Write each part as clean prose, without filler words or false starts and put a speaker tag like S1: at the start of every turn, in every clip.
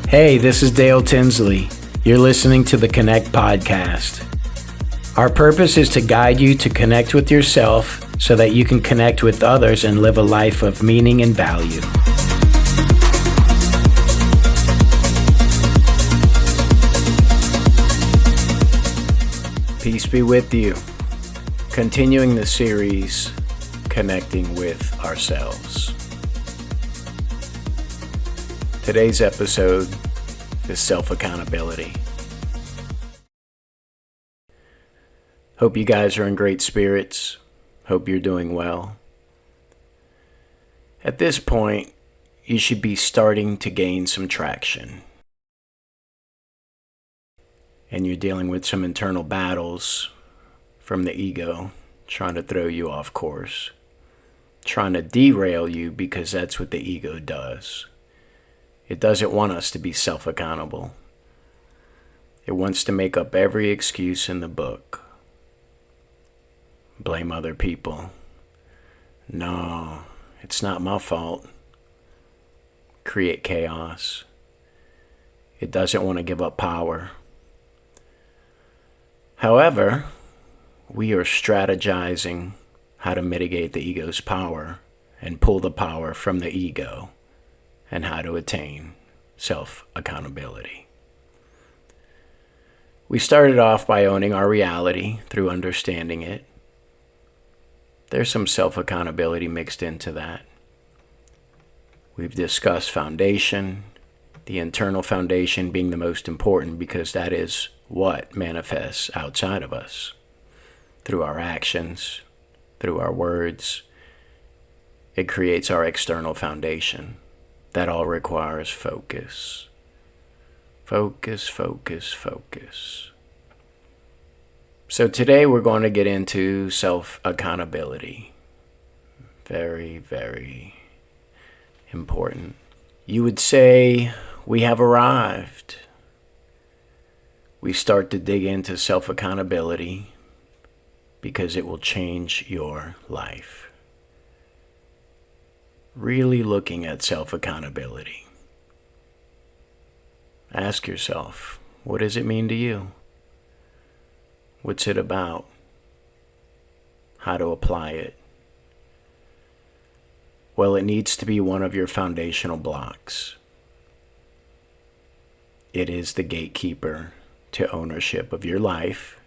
S1: Hey, this is Dale Tinsley. You're listening to the Connect podcast. Our purpose is to guide you to connect with yourself so that you can connect with others and live a life of meaning and value. Peace be with you. Continuing the series, Connecting with Ourselves. Today's episode is self-accountability. Hope you guys are in great spirits. Hope you're doing well. At this point, you should be starting to gain some traction. And you're dealing with some internal battles from the ego, trying to throw you off course, trying to derail you because that's what the ego does. It doesn't want us to be self-accountable. It wants to make up every excuse in the book. Blame other people. No, it's not my fault. Create chaos. It doesn't want to give up power. However, we are strategizing how to mitigate the ego's power and pull the power from the ego, and how to attain self-accountability. We started off by owning our reality through understanding it. There's some self-accountability mixed into that. We've discussed foundation, the internal foundation being the most important because that is what manifests outside of us, through our actions, through our words. It creates our external foundation. That all requires focus. Focus, focus, focus. So today we're going to get into self-accountability. Very, very important. You would say we have arrived. We start to dig into self-accountability because it will change your life. Really looking at self-accountability. Ask yourself, what does it mean to you? What's it about? How to apply it? Well, it needs to be one of your foundational blocks. It is the gatekeeper to ownership of your life,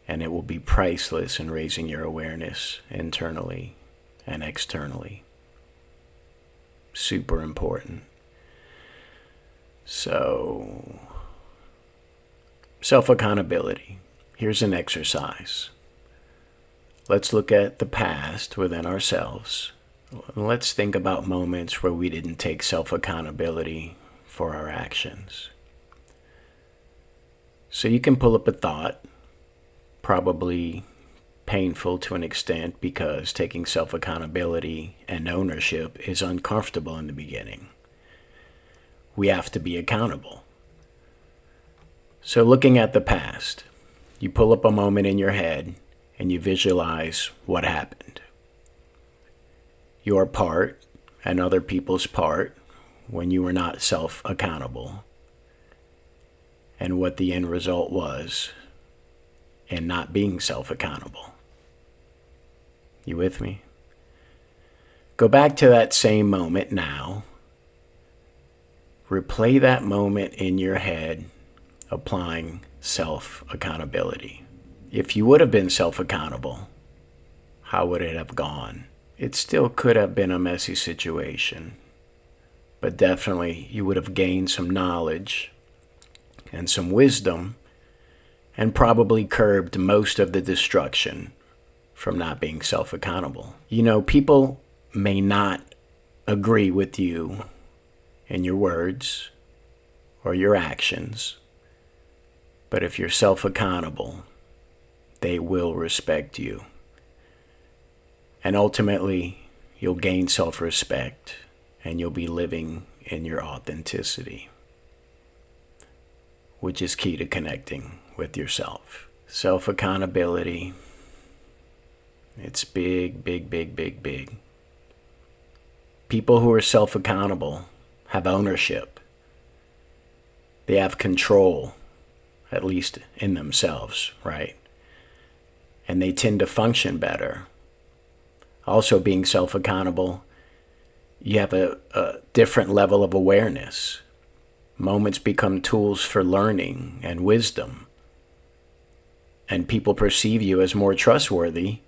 S1: and it will be priceless in raising your awareness internally and externally. Super important. So, self-accountability. Here's an exercise. Let's look at the past within ourselves. Let's think about moments where we didn't take self-accountability for our actions. So you can pull up a thought, probably painful to an extent because taking self-accountability and ownership is uncomfortable in the beginning. We have to be accountable. So looking at the past, you pull up a moment in your head and you visualize what happened. Your part and other people's part when you were not self-accountable, and what the end result was in not being self-accountable. You with me? Go back to that same moment now. Replay that moment in your head, applying self-accountability. If you would have been self-accountable, how would it have gone? It still could have been a messy situation, but definitely you would have gained some knowledge and some wisdom and probably curbed most of the destruction from not being self-accountable. You know, people may not agree with you in your words or your actions, but if you're self-accountable, they will respect you. And ultimately, you'll gain self-respect and you'll be living in your authenticity, which is key to connecting with yourself. Self-accountability. It's big, big, big, big, big. People who are self-accountable have ownership. They have control, at least in themselves, right? And they tend to function better. Also, being self-accountable, you have a different level of awareness. Moments become tools for learning and wisdom. And people perceive you as more trustworthy,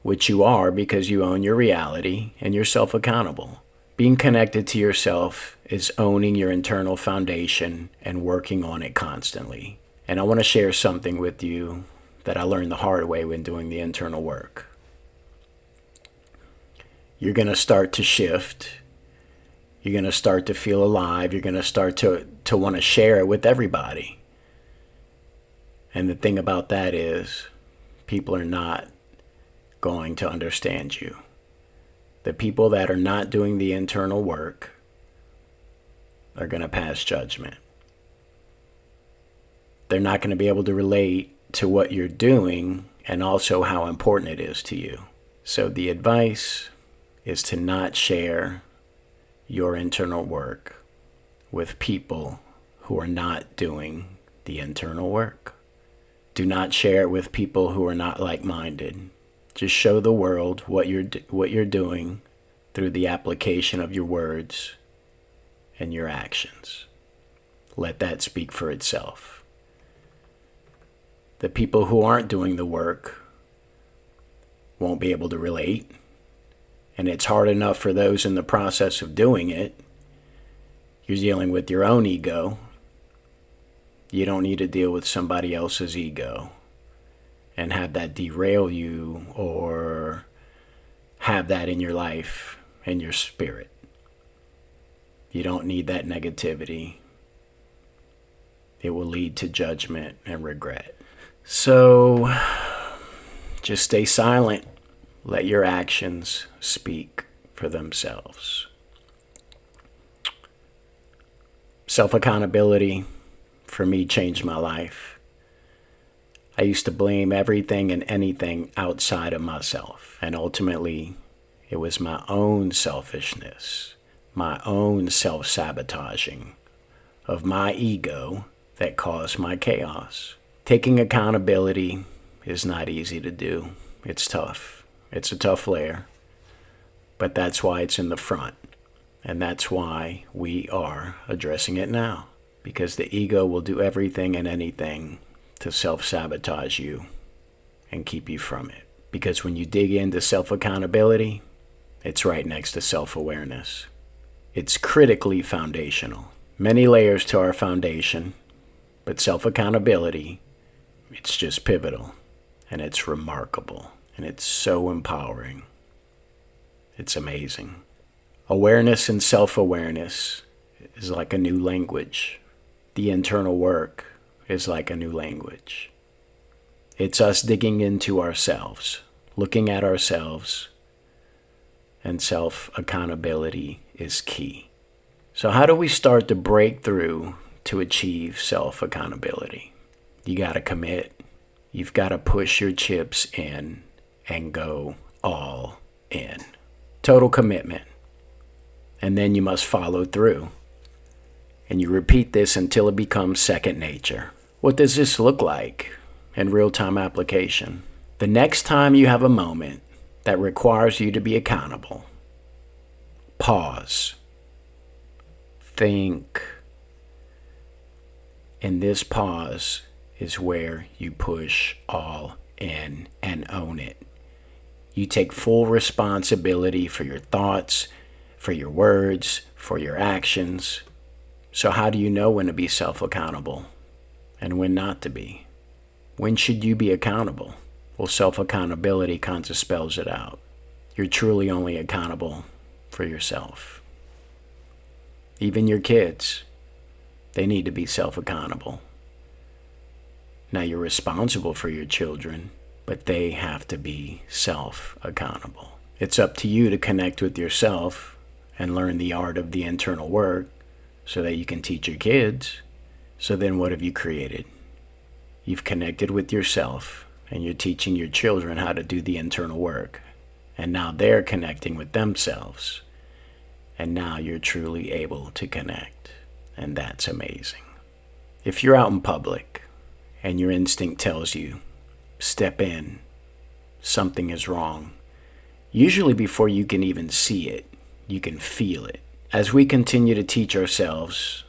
S1: which you are because you own your reality and you're self-accountable. Being connected to yourself is owning your internal foundation and working on it constantly. And I want to share something with you that I learned the hard way when doing the internal work. You're going to start to shift. You're going to start to feel alive. You're going to start to want to share it with everybody. And the thing about that is, people are not going to understand you. The people that are not doing the internal work are going to pass judgment. They're not going to be able to relate to what you're doing and also how important it is to you. So the advice is to not share your internal work with people who are not doing the internal work. Do not share it with people who are not like-minded. Just show the world what you're doing through the application of your words and your actions. Let that speak for itself. The people who aren't doing the work won't be able to relate, and it's hard enough for those in the process of doing it. You're dealing with your own ego. You don't need to deal with somebody else's ego and have that derail you or have that in your life and your spirit. You don't need that negativity. It will lead to judgment and regret. So just stay silent. Let your actions speak for themselves. Self-accountability for me changed my life. I used to blame everything and anything outside of myself. And ultimately, it was my own selfishness, my own self-sabotaging of my ego that caused my chaos. Taking accountability is not easy to do. It's tough. It's a tough layer. But that's why it's in the front. And that's why we are addressing it now. Because the ego will do everything and anything to self-sabotage you and keep you from it. Because when you dig into self-accountability, it's right next to self-awareness. It's critically foundational. Many layers to our foundation, but self-accountability, it's just pivotal, and it's remarkable, and it's so empowering. It's amazing. Awareness and self-awareness is like a new language. The internal work is like a new language. It's us digging into ourselves, looking at ourselves, and self-accountability is key. So how do we start to break through to achieve self-accountability? You got to commit. You've got to push your chips in and go all in. Total commitment. And then you must follow through. And you repeat this until it becomes second nature. What does this look like in real-time application? The next time you have a moment that requires you to be accountable, pause. Think. And this pause is where you push all in and own it. You take full responsibility for your thoughts, for your words, for your actions. So how do you know when to be self-accountable and when not to be? When should you be accountable? Well, self-accountability kind of spells it out. You're truly only accountable for yourself. Even your kids, they need to be self-accountable. Now, you're responsible for your children, but they have to be self-accountable. It's up to you to connect with yourself and learn the art of the internal work so that you can teach your kids. So then what have you created? You've connected with yourself and you're teaching your children how to do the internal work. And now they're connecting with themselves. And now you're truly able to connect. And that's amazing. If you're out in public and your instinct tells you, step in, something is wrong, usually before you can even see it, you can feel it. As we continue to teach ourselves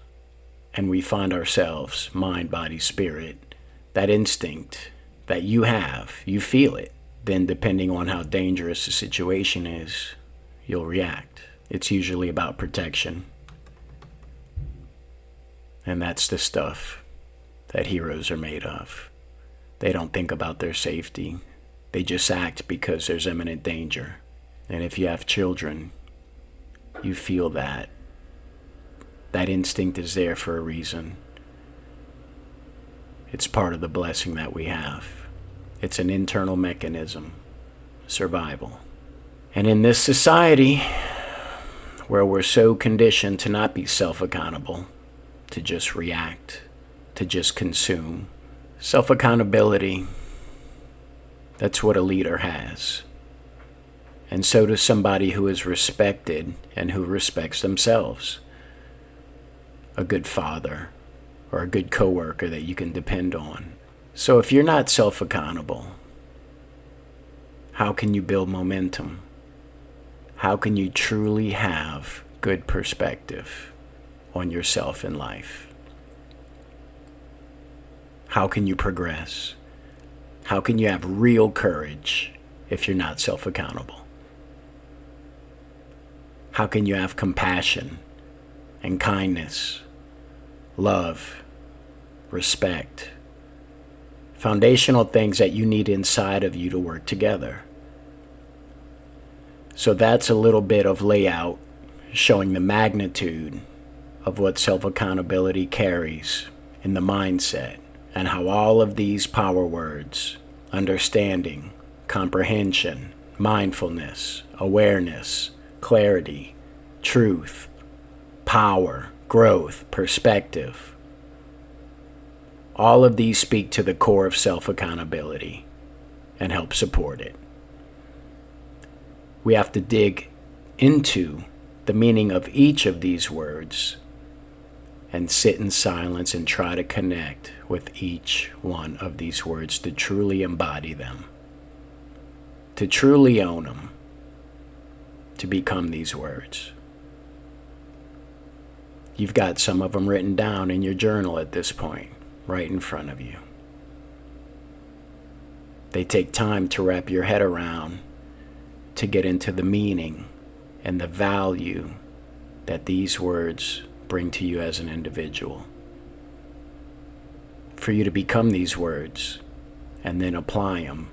S1: and we find ourselves, mind, body, spirit, that instinct that you have, you feel it. Then depending on how dangerous the situation is, you'll react. It's usually about protection. And that's the stuff that heroes are made of. They don't think about their safety. They just act because there's imminent danger. And if you have children, you feel that. That instinct is there for a reason. It's part of the blessing that we have. It's an internal mechanism, survival. And in this society, where we're so conditioned to not be self-accountable, to just react, to just consume, self-accountability, that's what a leader has. And so does somebody who is respected and who respects themselves. A good father or a good coworker that you can depend on. So if you're not self-accountable, how can you build momentum? How can you truly have good perspective on yourself in life? How can you progress? How can you have real courage if you're not self-accountable? How can you have compassion and kindness, love, respect? Foundational things that you need inside of you to work together. So that's a little bit of layout showing the magnitude of what self-accountability carries in the mindset, and how all of these power words, understanding, comprehension, mindfulness, awareness, clarity, truth, power, growth, perspective, all of these speak to the core of self-accountability and help support it. We have to dig into the meaning of each of these words and sit in silence and try to connect with each one of these words to truly embody them, to truly own them, to become these words. You've got some of them written down in your journal at this point, right in front of you. They take time to wrap your head around, to get into the meaning and the value that these words bring to you as an individual. For you to become these words and then apply them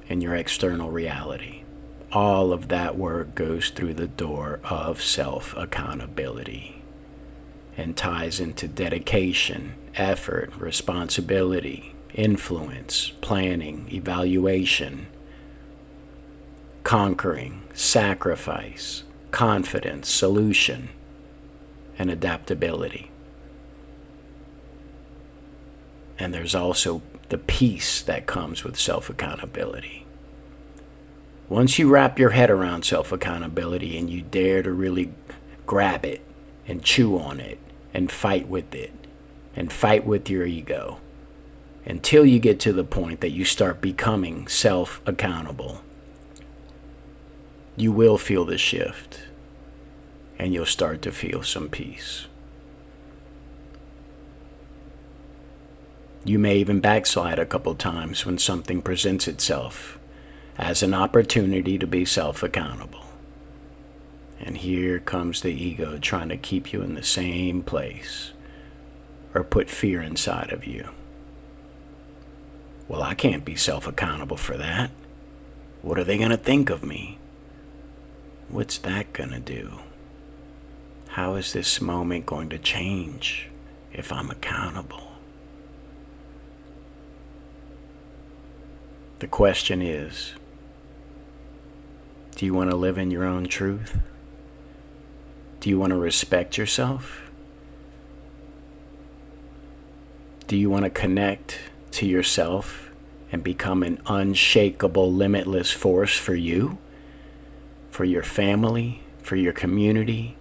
S1: in your external reality. All of that work goes through the door of self-accountability and ties into dedication, effort, responsibility, influence, planning, evaluation, conquering, sacrifice, confidence, solution, and adaptability. And there's also the peace that comes with self-accountability. Once you wrap your head around self-accountability and you dare to really grab it and chew on it and fight with it and fight with your ego until you get to the point that you start becoming self-accountable, you will feel the shift and you'll start to feel some peace. You may even backslide a couple times when something presents itself as an opportunity to be self-accountable. And here comes the ego trying to keep you in the same place or put fear inside of you. Well, I can't be self-accountable for that. What are they going to think of me? What's that going to do? How is this moment going to change if I'm accountable? The question is, do you want to live in your own truth? Do you want to respect yourself? Do you want to connect to yourself and become an unshakable, limitless force for you, for your family, for your community,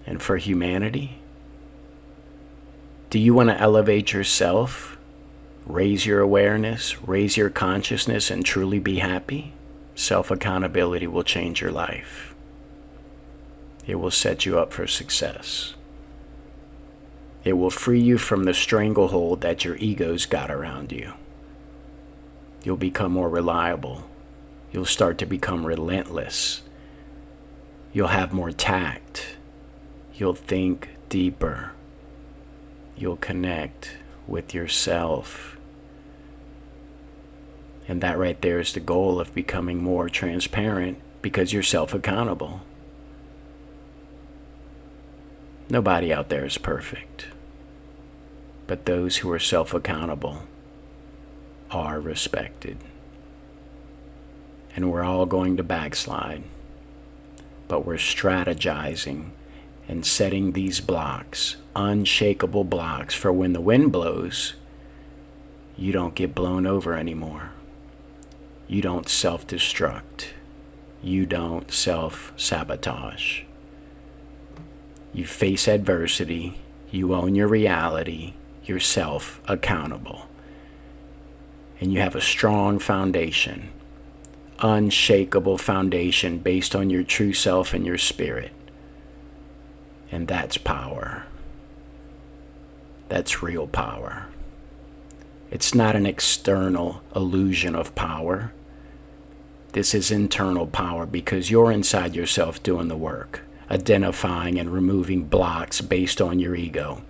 S1: and for humanity? Do you want to elevate yourself, raise your awareness, raise your consciousness, and truly be happy? Self-accountability will change your life. It will set you up for success. It will free you from the stranglehold that your ego's got around you. You'll become more reliable. You'll start to become relentless. You'll have more tact. You'll think deeper. You'll connect with yourself. And that right there is the goal of becoming more transparent, because you're self-accountable. Nobody out there is perfect, but those who are self-accountable are respected. And we're all going to backslide, but we're strategizing and setting these blocks, unshakable blocks, for when the wind blows, you don't get blown over anymore. You don't self-destruct. You don't self-sabotage. You face adversity. You own your reality. You're self-accountable. And you have a strong foundation, unshakable foundation based on your true self and your spirit. And that's power. That's real power. It's not an external illusion of power. This is internal power, because you're inside yourself doing the work, identifying and removing blocks based on your ego,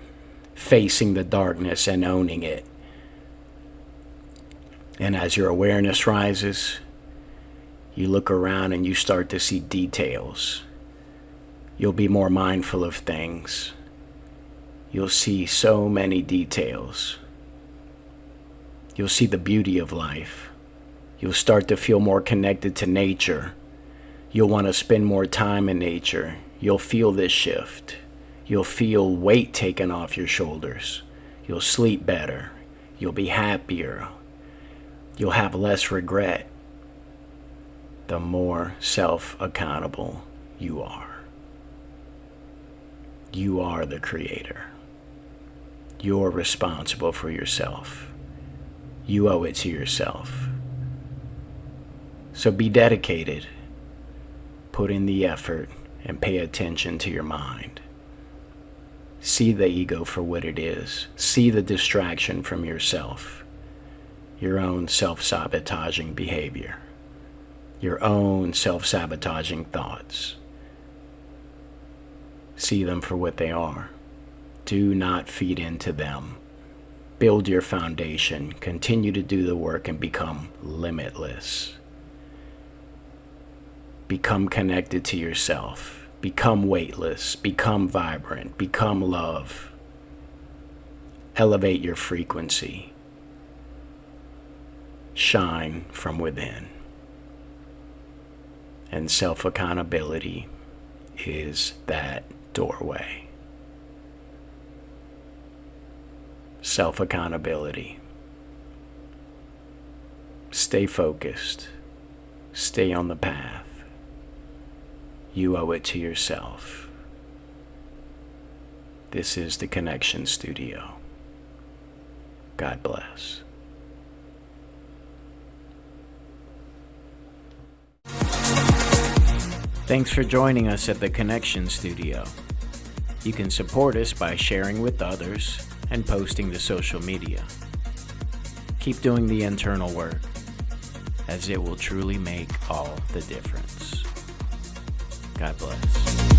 S1: facing the darkness and owning it. And as your awareness rises, you look around and you start to see details. You'll be more mindful of things. You'll see so many details. You'll see the beauty of life. You'll start to feel more connected to nature. You'll want to spend more time in nature. You'll feel this shift. You'll feel weight taken off your shoulders. You'll sleep better. You'll be happier. You'll have less regret. The more self-accountable you are. You are the creator. You're responsible for yourself. You owe it to yourself. So be dedicated. Put in the effort and pay attention to your mind. See the ego for what it is. See the distraction from yourself. Your own self-sabotaging behavior. Your own self-sabotaging thoughts. See them for what they are. Do not feed into them. Build your foundation. Continue to do the work and become limitless. Become connected to yourself. Become weightless. Become vibrant. Become love. Elevate your frequency. Shine from within. And self-accountability is that doorway. Self-accountability. Stay focused. Stay on the path. You owe it to yourself. This is the Connection Studio. God bless. Thanks for joining us at the Connection Studio. You can support us by sharing with others and posting to social media. Keep doing the internal work, as it will truly make all the difference. God bless.